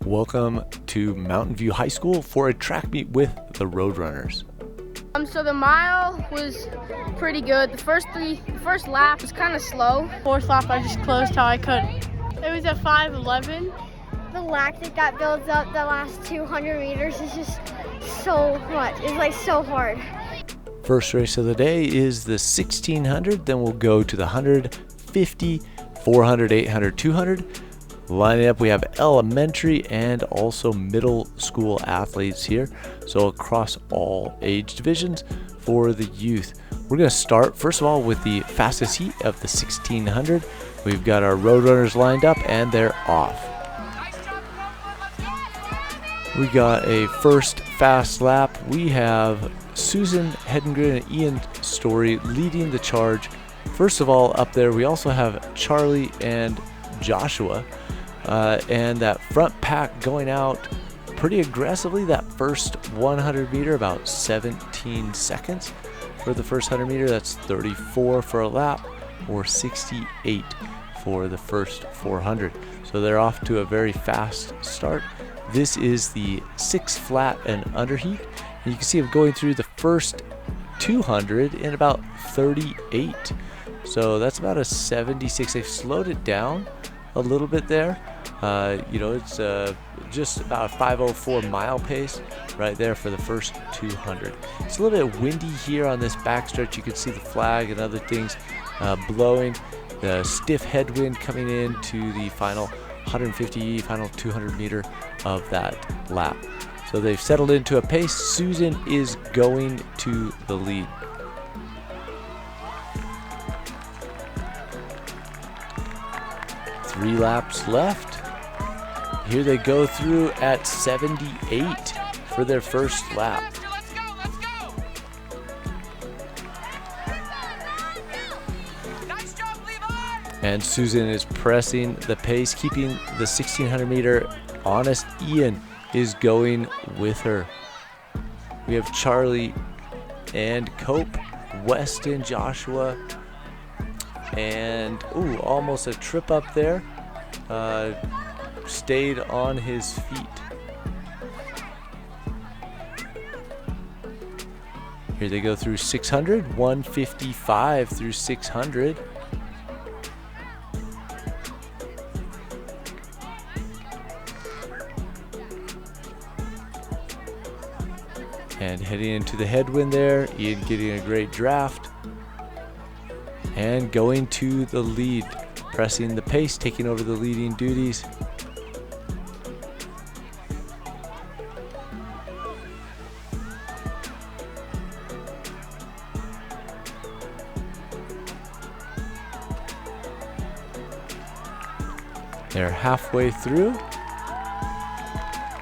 Welcome to Mountain View High School for a track meet with the Roadrunners. So the mile was pretty good. The first lap was kind of slow. Fourth lap, I just closed how I could. It was at 5:11. The lactic that builds up the last 200 meters is just so much. It's like so hard. First race of the day is the 1600, then we'll go to the 100, 50, 400, 800, 200. Lining up, we have elementary and also middle school athletes here, so across all age divisions for the youth. We're going to start first of all with the fastest heat of the 1600. We've got our Roadrunners lined up and they're off. We got a first fast lap. We have Susan Hedengren and Ian Storey leading the charge. First of all, up there we also have Charlie and Joshua. And that front pack going out pretty aggressively. That first 100 meter, about 17 seconds for the first 100 meter. That's 34 for a lap, or 68 for the first 400. So they're off to a very fast start. This is the 6 flat and under heat. And you can see them going through the first 200 in about 38. So that's about a 76. They've slowed it down a little bit there. It's just about a 5:04 mile pace right there for the first 200. It's a little bit windy here on this backstretch. You can see the flag and other things blowing. The stiff headwind coming into the final 150, final 200 meter of that lap. So they've settled into a pace. Susan is going to the lead. Three laps left. Here they go through at 78 for their first lap. And Susan is pressing the pace, keeping the 1600 meter honest. Ian is going with her. We have Charlie and Cope, Weston, Joshua, and almost a trip up there. Stayed on his feet. Here they go through 600, 155 through 600. And heading into the headwind there, Ian getting a great draft. And going to the lead, pressing the pace, taking over the leading duties. They're halfway through.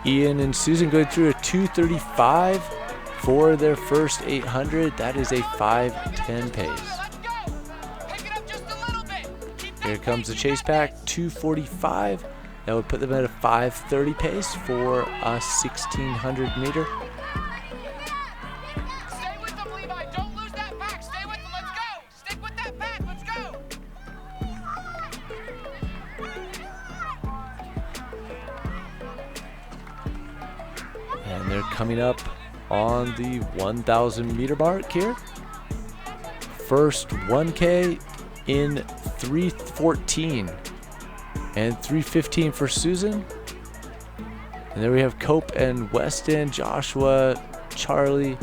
Ian and Susan going through a 2:35 for their first 800. That is a 5:10 pace. Here comes the chase pack, 2:45. That would put them at a 5:30 pace for a 1600 meter. Stay with them, Levi. Don't lose that pack. Stay with them. Let's go. Stick with that pack. Let's go. And they're coming up on the 1,000 meter mark here. First 1K in 3:14 and 3:15 for Susan. And then we have Cope and Weston, Joshua, Charlie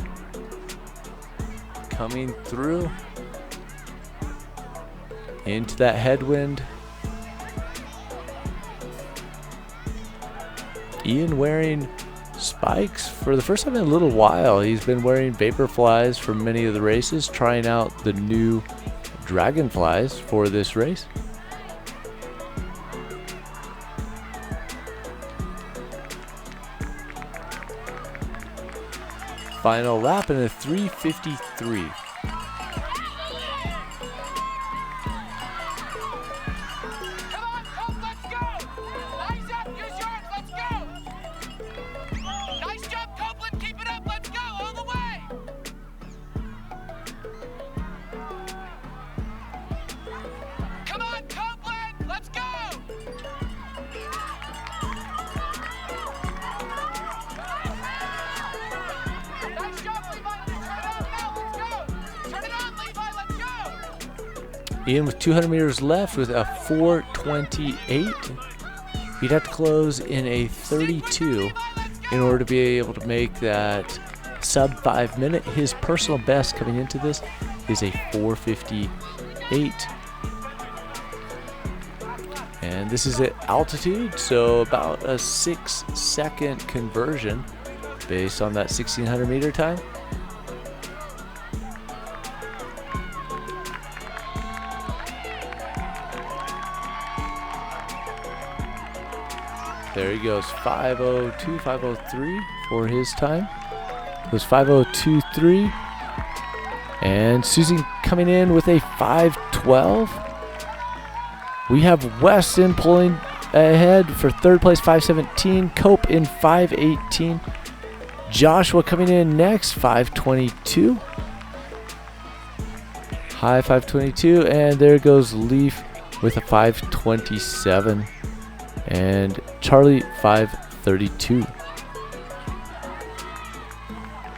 coming through into that headwind. Ian wearing spikes for the first time in a little while. He's been wearing Vaporflies for many of the races, trying out the new Dragonflies for this race. Final lap in a 3:53. Ian with 200 meters left with a 4:28. He'd have to close in a 32 in order to be able to make that sub 5 minute. His personal best coming into this is a 4:58. And this is at altitude, so about a 6-second conversion based on that 1600 meter time. There he goes, 5:02, 5:03 for his time. It was 5:02.3. And Susan coming in with a 5:12. We have Weston pulling ahead for third place, 5:17. Cope in 5:18. Joshua coming in next, 5:22. High 5:22. And there goes Leif with a 5:27. And Charlie 5:32.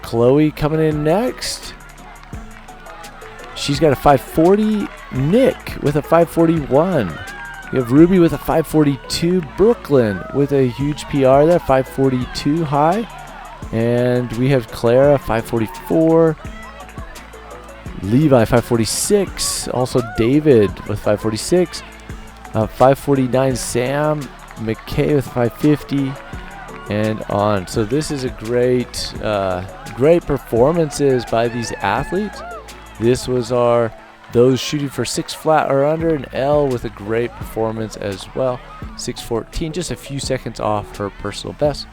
Khloe coming in next. She's got a 5:40. Nick with a 5:41. We have Ruby with a 5:42. Brooklyn with a huge PR there, 5:42 high. And we have Clara 5:44. Levi 5:46. Also David with 5:46. 5:49 Sam. McKay with 5:50. And on. So this is a great performances by these athletes. This was those shooting for 6 flat or under, and Elle with a great performance as well, 6:14, just a few seconds off her personal best,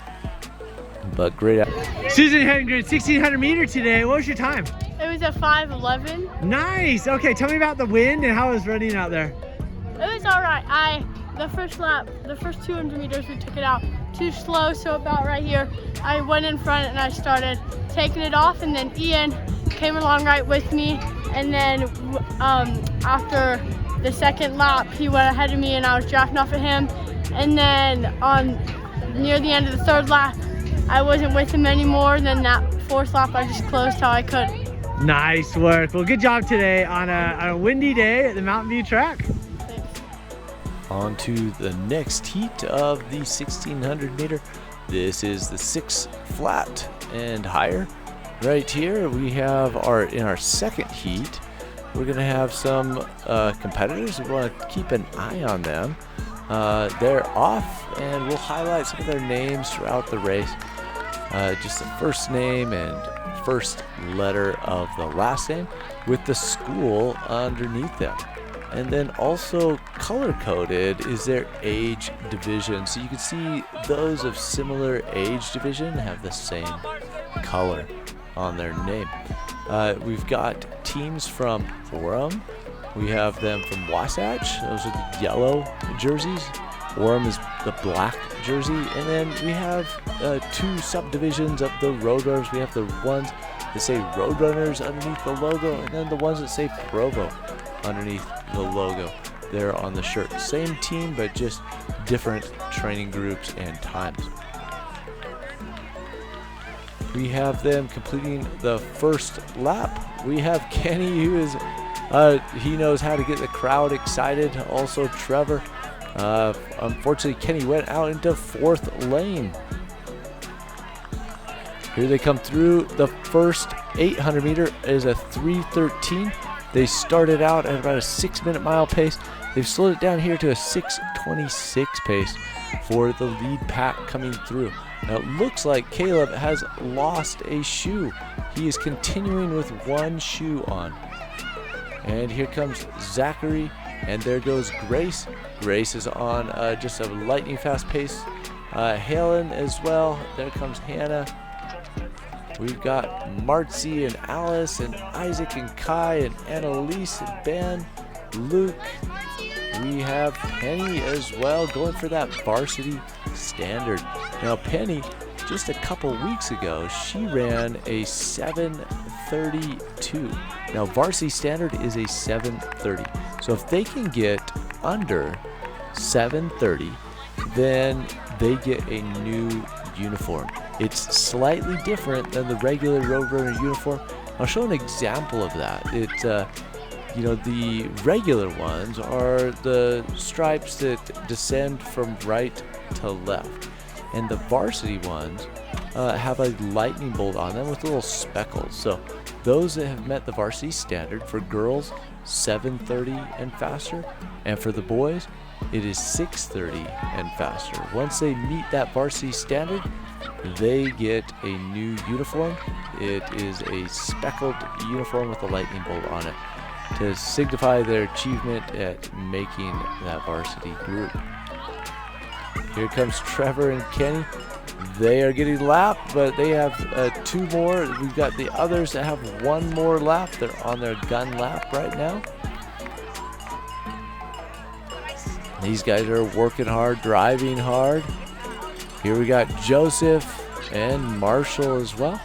but great. Susan Hedengren, 1600 meter today. What was your time? It was a 5:11. Nice. Okay, tell me about the wind and how it was running out there. It was all right. The first lap, the first 200 meters, we took it out too slow, so about right here, I went in front and I started taking it off, and then Ian came along right with me, and then after the second lap, he went ahead of me and I was drafting off of him, and then near the end of the third lap, I wasn't with him anymore. Then that fourth lap, I just closed how I could. Nice work. Well, good job today on a windy day at the Mountain View track. On to the next heat of the 1600 meter. This is the 6 flat and higher. Right here we have in our second heat, we're going to have some competitors. We want to keep an eye on them. They're off, and we'll highlight some of their names throughout the race. Just the first name and first letter of the last name with the school underneath them. And then also color-coded is their age division. So you can see those of similar age division have the same color on their name. We've got teams from Orem. We have them from Wasatch. Those are the yellow jerseys. Orem is the black jersey. And then we have 2 subdivisions of the Roadrunners. We have the ones that say Roadrunners underneath the logo, and then the ones that say Provo underneath the logo there on the shirt. Same team, but just different training groups and times. We have them completing the first lap. We have Kenney, who is he knows how to get the crowd excited. Also Trevor. Unfortunately, Kenney went out into 4th lane. Here they come through. The first 800 meter is a 3:13. They started out at about a 6-minute mile pace. They've slowed it down here to a 6:26 pace for the lead pack coming through. Now it looks like Caleb has lost a shoe. He is continuing with 1 shoe on. And here comes Zachary, and there goes Grace. Grace is on just a lightning fast pace. Helen as well. There comes Hannah. We've got Marcy and Alice and Isaac and Kai and Annalise and Ben, Luke. We have Penny as well going for that varsity standard. Now Penny, just a couple weeks ago, she ran a 7:32. Now varsity standard is a 7:30. So if they can get under 7:30, then they get a new uniform. It's slightly different than the regular Roadrunner uniform. I'll show an example of that. You know, the regular ones are the stripes that descend from right to left. And the varsity ones have a lightning bolt on them with little speckles. So those that have met the varsity standard, for girls, 7:30 and faster. And for the boys, it is 6:30 and faster. Once they meet that varsity standard, they get a new uniform. It is a speckled uniform with a lightning bolt on it to signify their achievement at making that varsity group. Here comes Trevor and Kenney. They are getting lapped, but they have 2 more. We've got the others that have 1 more lap. They're on their gun lap right now. These guys are working hard, driving hard. Here we got Joseph and Marshall as well.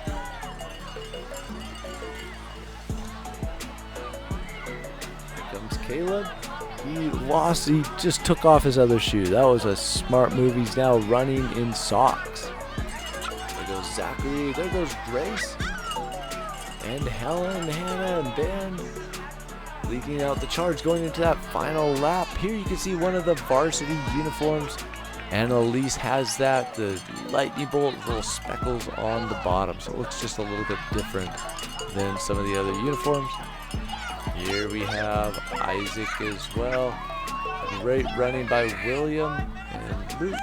Here comes Caleb. He just took off his other shoe. That was a smart move. He's now running in socks. There goes Zachary. There goes Grace. And Helen, Hannah, and Ben leading out the charge going into that final lap. Here you can see one of the varsity uniforms. Annalise has that, the lightning bolt, little speckles on the bottom. So it looks just a little bit different than some of the other uniforms. Here we have Isaac as well. Great running by William and Luke.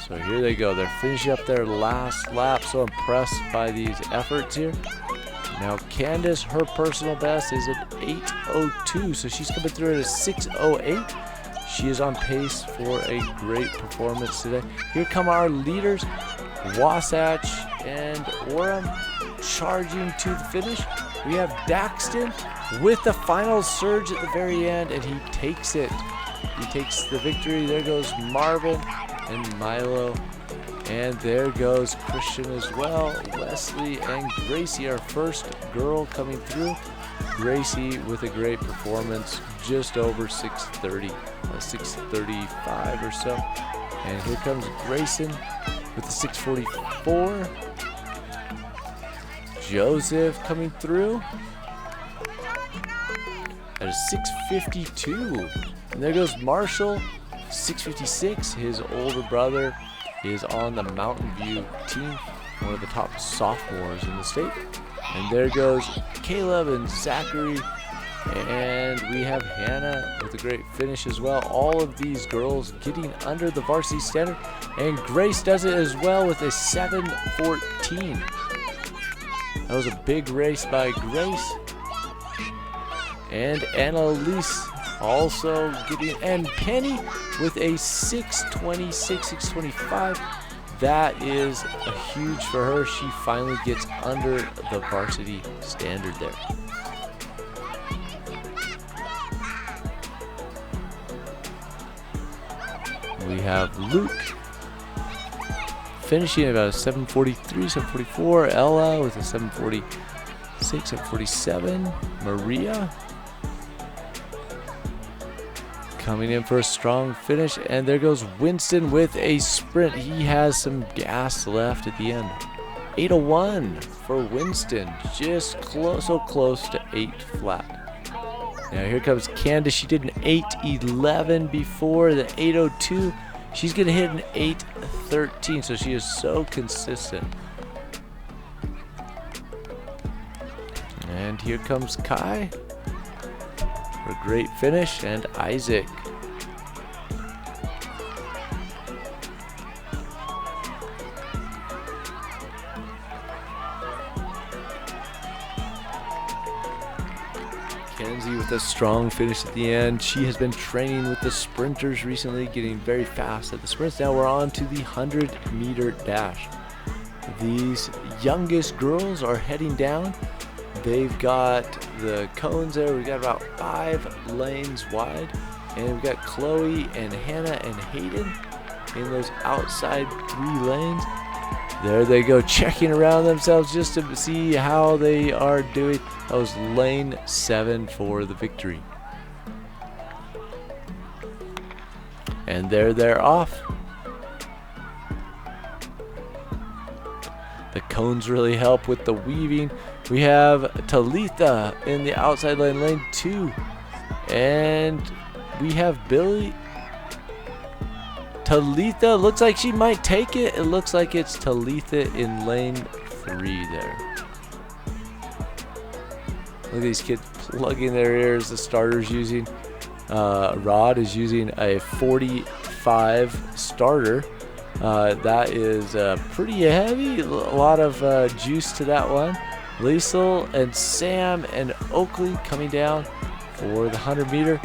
So here they go. They're finishing up their last lap. So impressed by these efforts here. Now Candace, her personal best is at 8:02. So she's coming through at a 6:08. She is on pace for a great performance today. Here come our leaders. Wasatch and Orem charging to the finish. We have Daxton with the final surge at the very end, and he takes it. He takes the victory. There goes Marvin and Milo. And there goes Christian as well. Wesley and Gracie, our first girl coming through. Gracie with a great performance, just over 6:30, 6:35 or so. And here comes Grayson with the 6:44. Joseph coming through at a 6:52. And there goes Marshall, 6:56. His older brother is on the Mountain View team, one of the top sophomores in the state. And there goes Caleb and Zachary. And we have Hannah with a great finish as well. All of these girls getting under the varsity standard. And Grace does it as well with a 7:14. That was a big race by Grace. And Annalise also getting, and Penny with a 6:26, 6:25. That is a huge for her. She finally gets under the varsity standard there. We have Luke finishing about a 7:43, 7:44. Ella with a 7:46, 7:47. Maria coming in for a strong finish. And there goes Winston with a sprint. He has some gas left at the end. 8:01 for Winston. Just close, so close to 8 flat. Now here comes Candace. She did an 8:11 before, the 8:02. She's going to hit an 8:13, so she is so consistent. And here comes Kai for a great finish, and Isaac. Kenzie with a strong finish at the end. She has been training with the sprinters recently, getting very fast at the sprints. Now we're on to the 100-meter dash. These youngest girls are heading down. They've got the cones there. We've got about 5 lanes wide. And we've got Khloe and Hannah and Hayden in those outside 3 lanes. There they go, checking around themselves just to see how they are doing. That was lane 7 for the victory. And there they're off. cones really help with the weaving. We have Talitha in the outside lane, lane 2. And we have Billy. Talitha looks like she might take it. It looks like it's Talitha in lane 3 there. Look at these kids plugging their ears. The starter's using, Rod is using a 45 starter. That is pretty heavy. A lot of juice to that one. Liesel and Sam and Oaklie coming down for the 100-meter.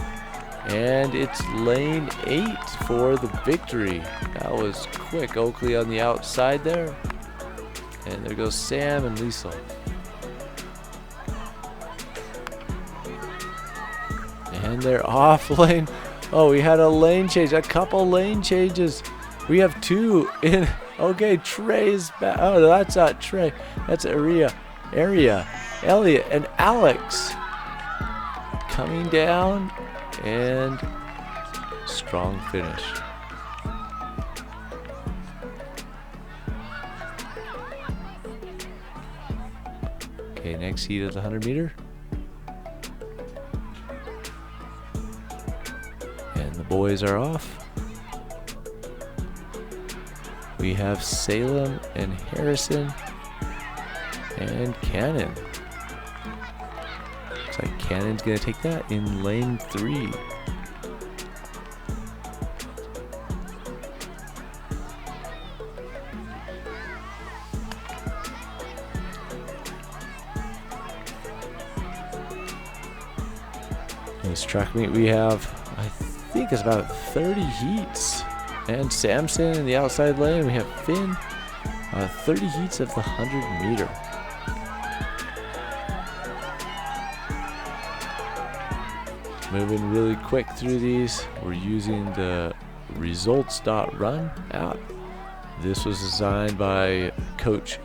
And it's lane 8 for the victory. That was quick. Oaklie on the outside there. And there goes Sam and Liesel. And they're off lane. Oh, we had a lane change. A couple lane changes. We have 2 in. Okay, Trey's back. Oh, that's not Trey. That's Elliot, and Alex coming down, and strong finish. Okay, next heat of the 100-meter. And the boys are off. We have Salem and Harrison and Cannon. Looks like Cannon's gonna take that in lane 3. In this track meet we have, I think it's about 30 heats. And Samson in the outside lane. We have Finn. 30 heats of the 100-meter. Moving really quick through these. We're using the results.run app. This was designed by Coach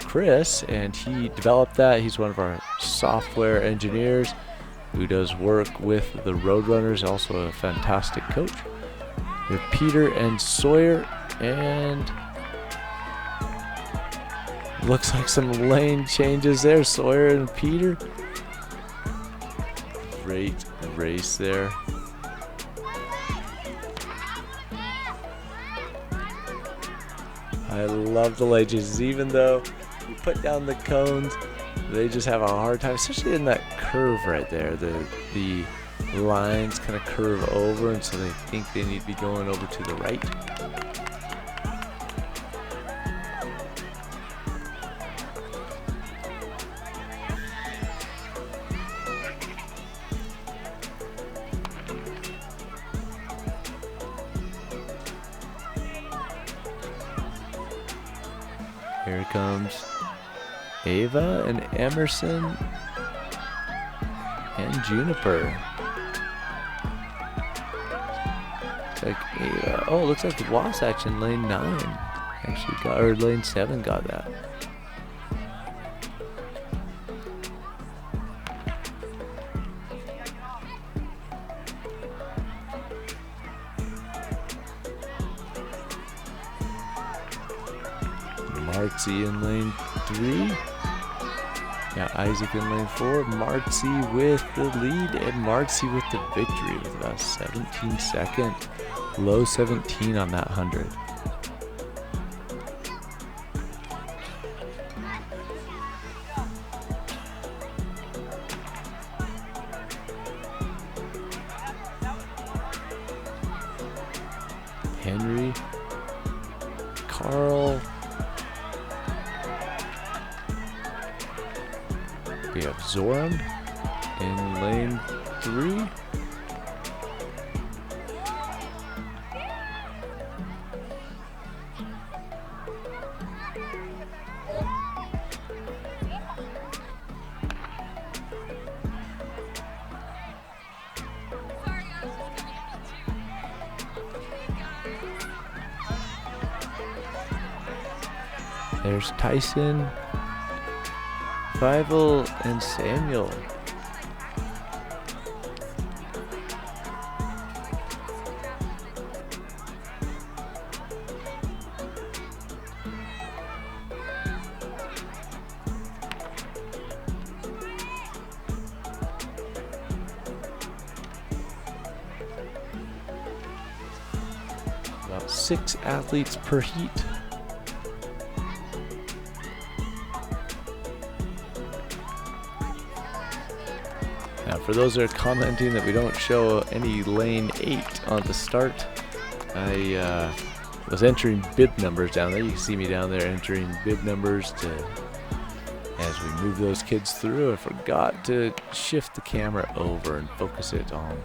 Chris, and he developed that. He's one of our software engineers who does work with the Roadrunners, also a fantastic coach. We have Peter and Sawyer, and looks like some lane changes there. Sawyer and Peter. Great race there. I love the lane changes, even though you put down the cones, they just have a hard time, especially in that curve right there. The lines kind of curve over, and so they think they need to be going over to the right. Here comes Ava and Emerson and Juniper. Like oh, it looks like the Wasatch in lane 9 actually got, or lane 7 got that. Martzi in lane 3. Yeah, Isaac in lane 4. Martzi with the lead, and Martzi with the victory with about 17 seconds. Low 17 on that 100. Henry, Carl. We have Zoram in lane 3. There's Tyson, Fievel, and Samuel. about 6 athletes per heat. Now, for those that are commenting that we don't show any lane 8 on the start, I was entering bib numbers down there. You can see me down there entering bib numbers as we move those kids through. I forgot to shift the camera over and focus it on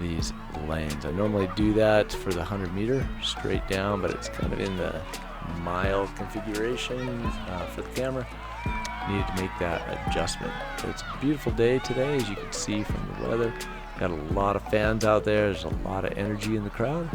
these lanes. I normally do that for the 100 meter straight down, but it's kind of in the mile configuration for the camera. Needed to make that adjustment. But it's a beautiful day today, as you can see from the weather. Got a lot of fans out there. There's a lot of energy in the crowd.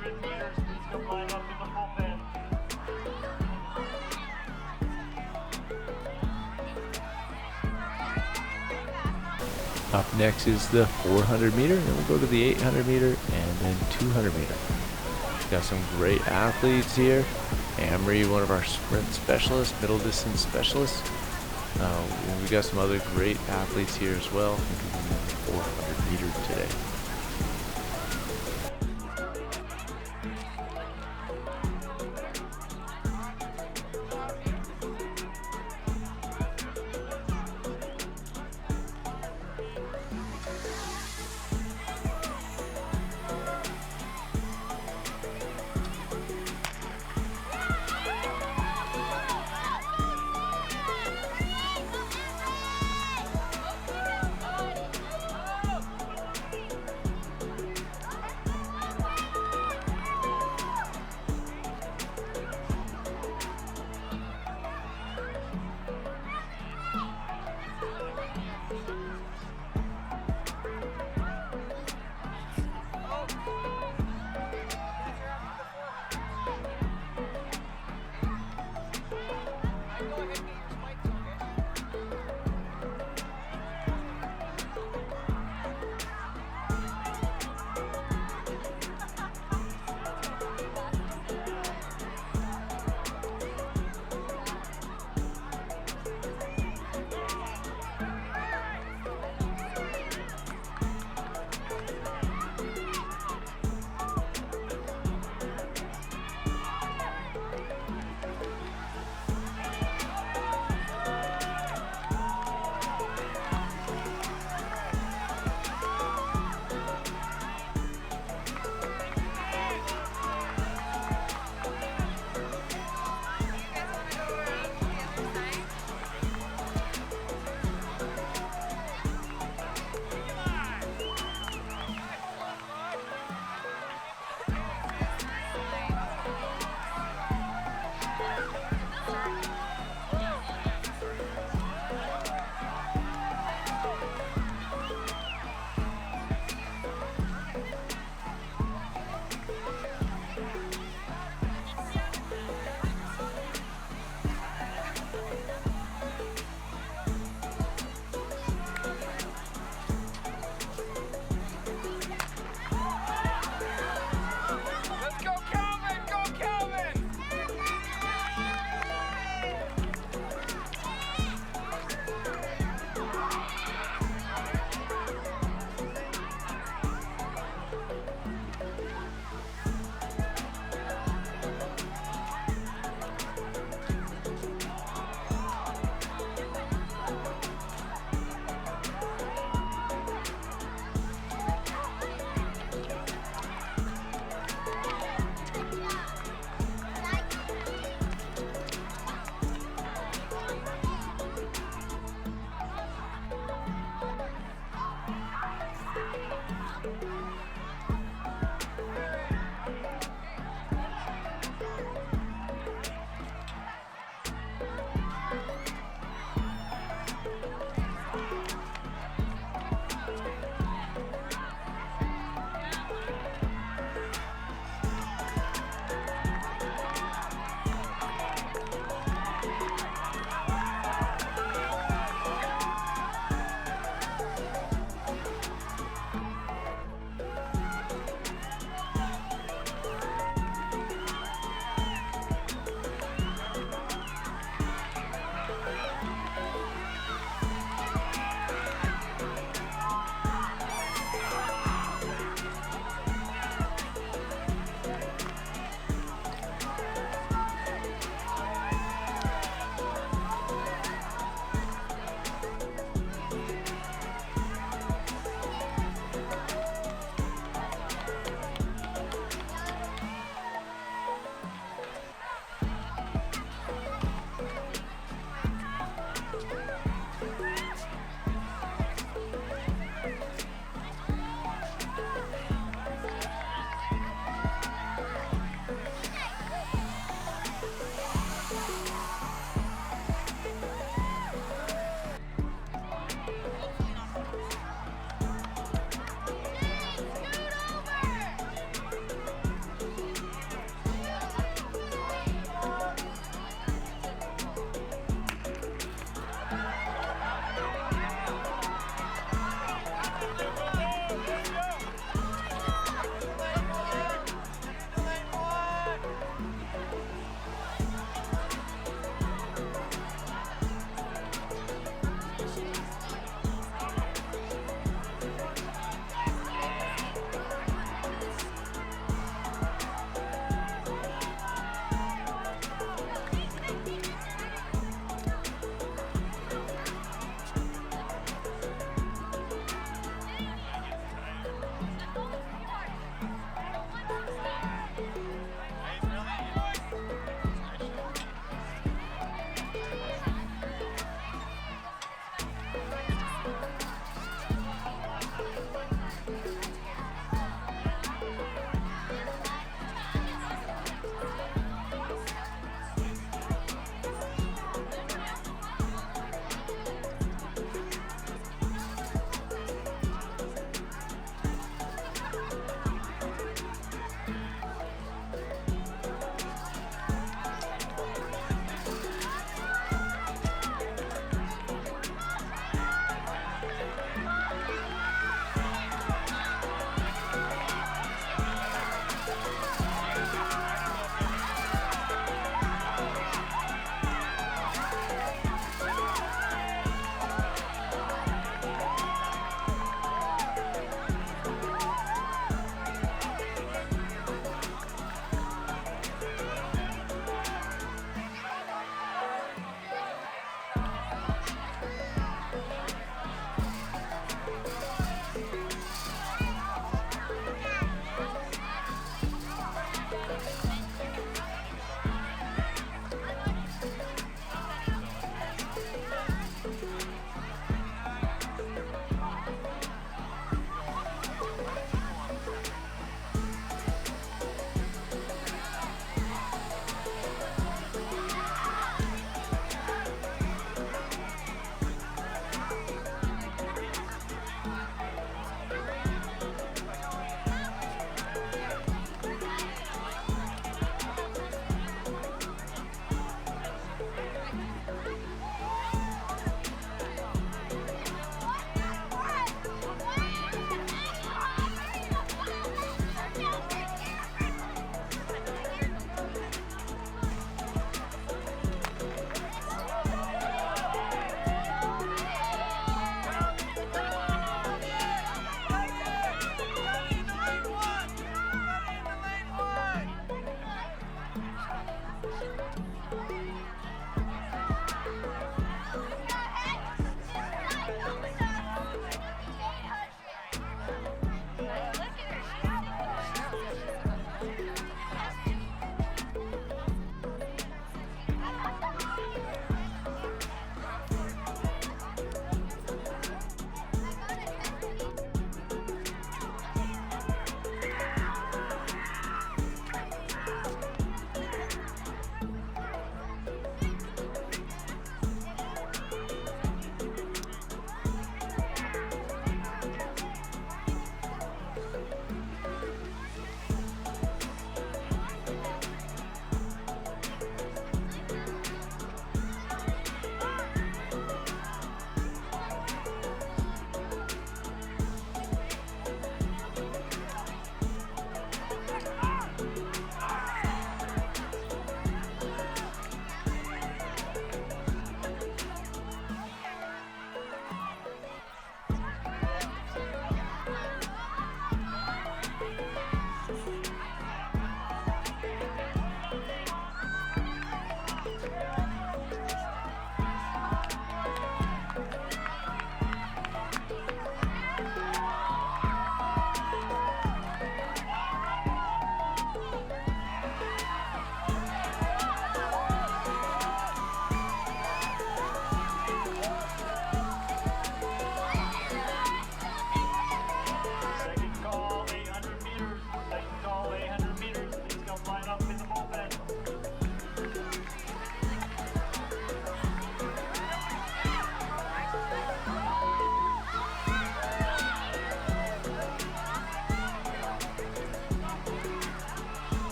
100 meters. Please come line up in the bullpen. Up next is the 400 meter, and then we'll go to the 800 meter and then 200 meter. We've got some great athletes here. Amory, one of our sprint specialists, middle distance specialists. We've got some other great athletes here as well, including the 400 meter today.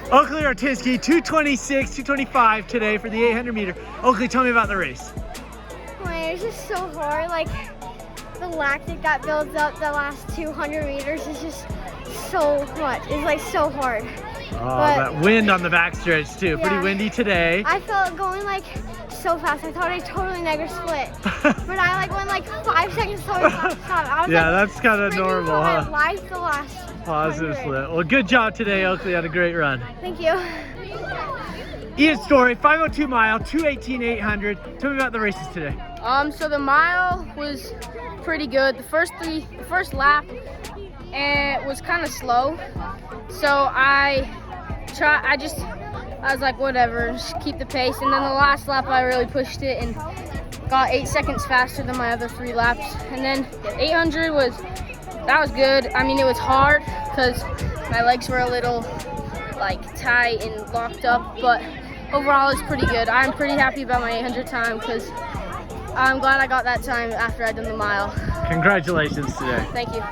Oaklie Rohatinsky, 226, 225 today for the 800 meter. Oaklie, tell me about the race. Man, it's just so hard. Like the lactic that builds up the last 200 meters is just so much. It's like so hard. Oh, that wind on the backstretch too. Yeah. Pretty windy today. I felt going like so fast. I thought I totally negative split. But I like went like 5 seconds slower than last time. I was Yeah, like, that's kind of sprinting normal, for my huh? life the last Positive 100. split. Well, good job today, Oaklie. Had a great run. Thank you. Ian Storey, 502 mile, 218 800. Tell me about the races today. So the mile was pretty good. The first lap, and it was kind of slow. So I was like, whatever, just keep the pace. And then the last lap, I really pushed it and got 8 seconds faster than my other 3 laps. And then the 800 was good. I mean, it was hard because my legs were a little like tight and locked up, but overall it's pretty good. I'm pretty happy about my 800 time because I'm glad I got that time after I'd done the mile. Congratulations today. Thank you.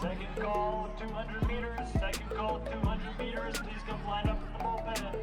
Second call, 200 meters. Second call, 200 meters. Please come line up in the bullpen.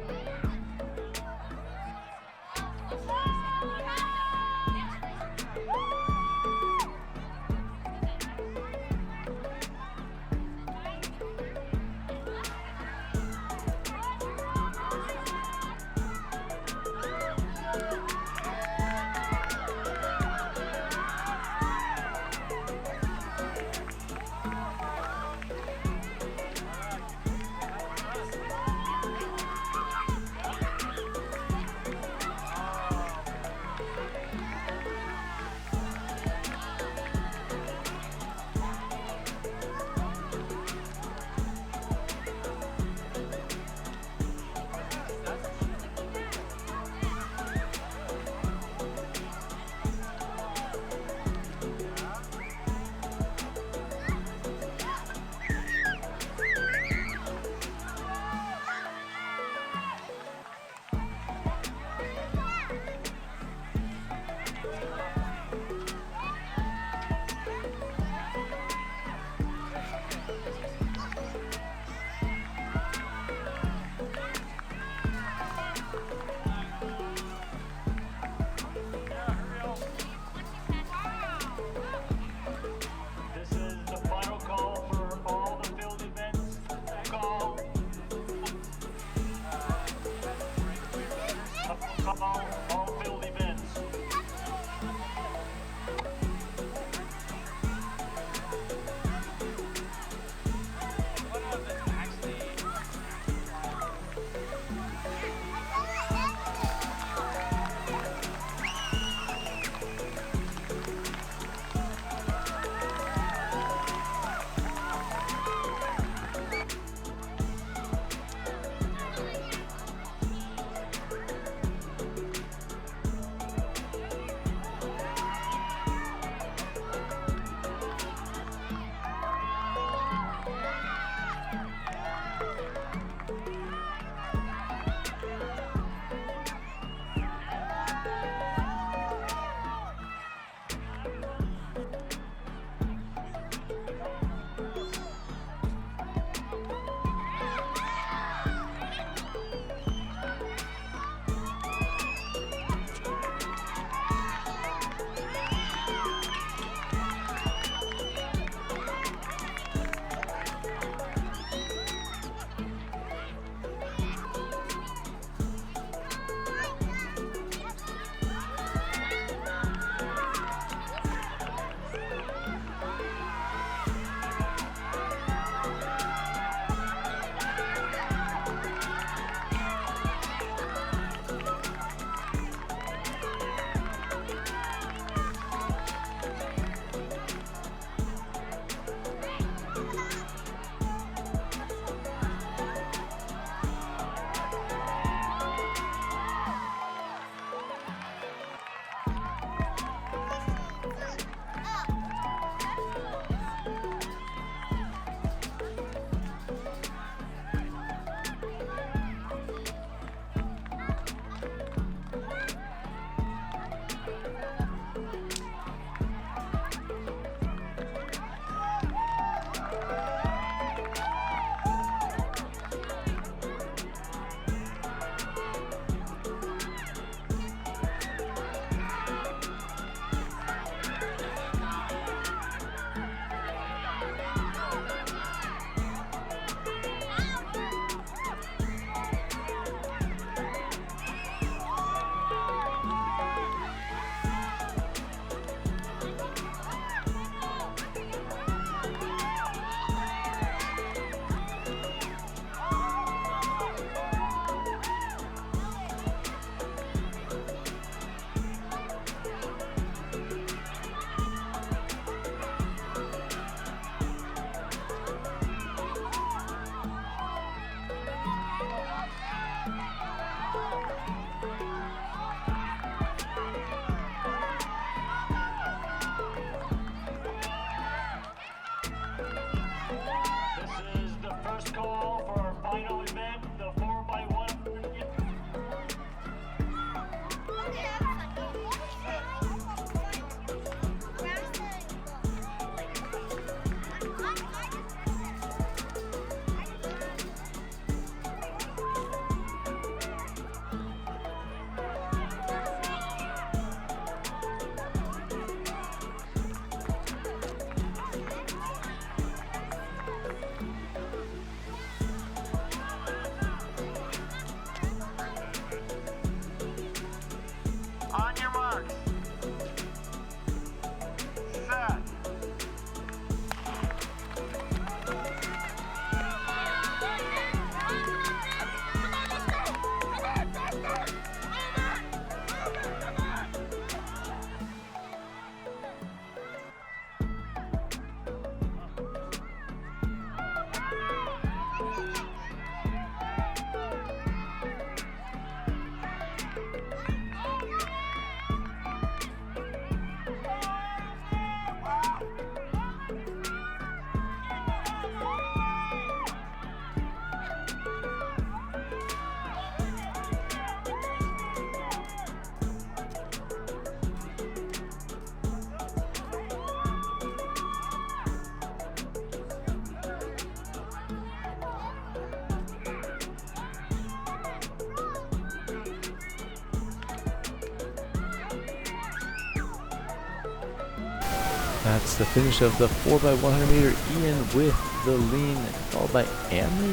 That's the finish of the 4x100 meter. Ian with the lean, followed by Amory.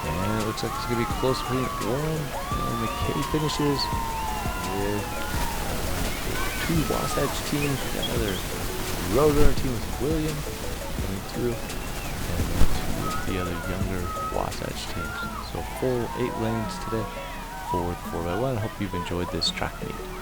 And it looks like it's going to be close between Warren and McKay finishes with two Wasatch teams. We got another Roadrunner team with William coming through, and then two of the other younger Wasatch teams. So full 8 lanes today for 4x1. I hope you've enjoyed this track meet.